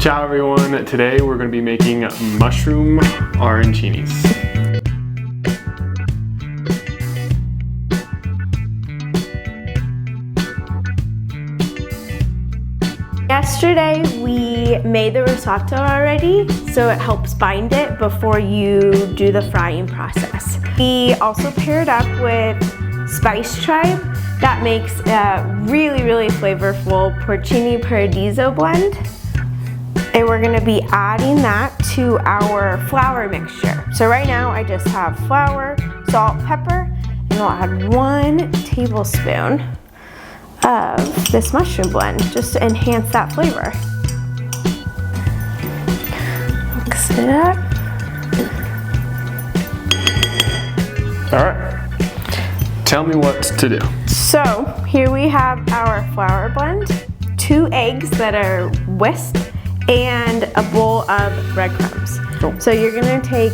Ciao everyone, today we're going to be making mushroom arancinis. Yesterday we made the risotto already, so it helps bind it before you do the frying process. We also paired up with Spice Tribe that makes a really flavorful Porcini Paradiso blend. And we're gonna be adding that to our flour mixture. So right now I just have flour, salt, pepper, and I'll add 1 tablespoon of this mushroom blend just to enhance that flavor. Mix it up. All right, tell me what to do. So here we have our flour blend, 2 eggs that are whisked, and a bowl of breadcrumbs. Cool. So you're gonna take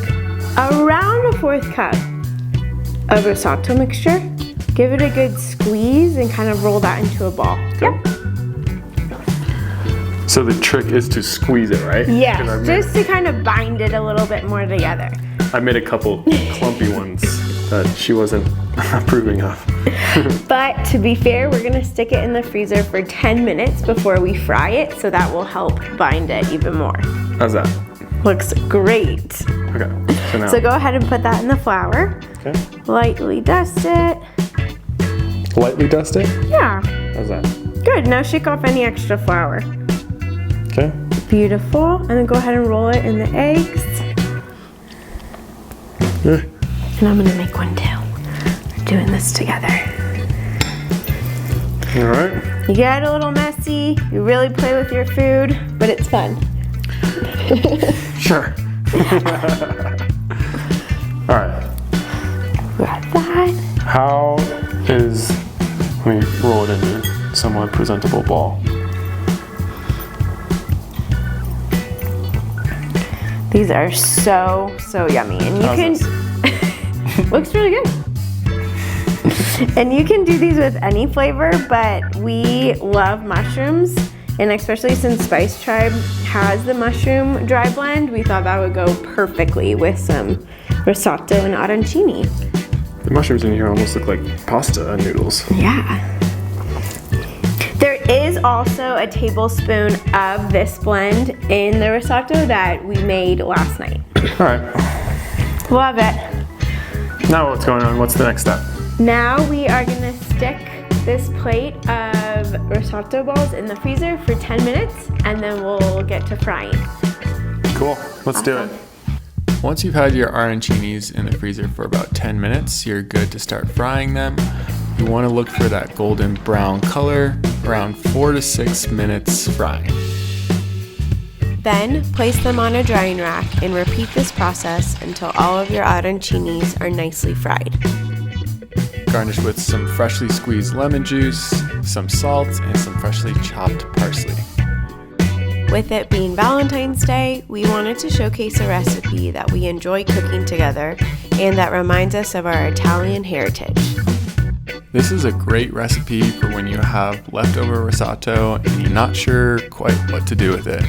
around a 1/4 cup of risotto mixture, give it a good squeeze, and kind of roll that into a ball. Cool. Yep. So the trick is to squeeze it, right? Yeah, just to kind of bind it a little bit more together. I made a couple clumpy ones that she wasn't approving of. But to be fair, we're gonna stick it in the freezer for 10 minutes before we fry it, so that will help bind it even more. How's that? Looks great. Okay, so now. So go ahead and put that in the flour. Okay. Lightly dust it. Lightly dust it? Yeah. How's that? Good, now shake off any extra flour. Okay. Beautiful, and then go ahead and roll it in the eggs. And I'm gonna make one too. We're doing this together. All right. You get a little messy, you really play with your food, but it's fun. Sure. All right. Got that. How is, let me roll it into a somewhat presentable ball. These are so yummy, and you can, looks really good. And you can do these with any flavor, but we love mushrooms, and especially since Spice Tribe has the mushroom dry blend, we thought that would go perfectly with some risotto and arancini. The mushrooms in here almost look like pasta noodles. Yeah. There is also a tablespoon of this blend in the risotto that we made last night. All right. Love it. Now what's going on? What's the next step? Now we are gonna stick this plate of risotto balls in the freezer for 10 minutes, and then we'll get to frying. Cool, let's do it. Once you've had your arancinis in the freezer for about 10 minutes, you're good to start frying them. You want to look for that golden brown color, around 4 to 6 minutes frying. Then place them on a drying rack and repeat this process until all of your arancinis are nicely fried. Garnish with some freshly squeezed lemon juice, some salt, and some freshly chopped parsley. With it being Valentine's Day, we wanted to showcase a recipe that we enjoy cooking together and that reminds us of our Italian heritage. This is a great recipe for when you have leftover risotto and you're not sure quite what to do with it.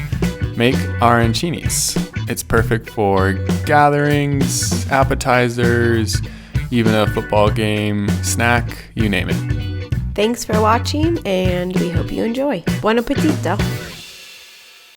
Make arancinis. It's perfect for gatherings, appetizers, even a football game, snack, you name it. Thanks for watching, and we hope you enjoy. Buon appetito!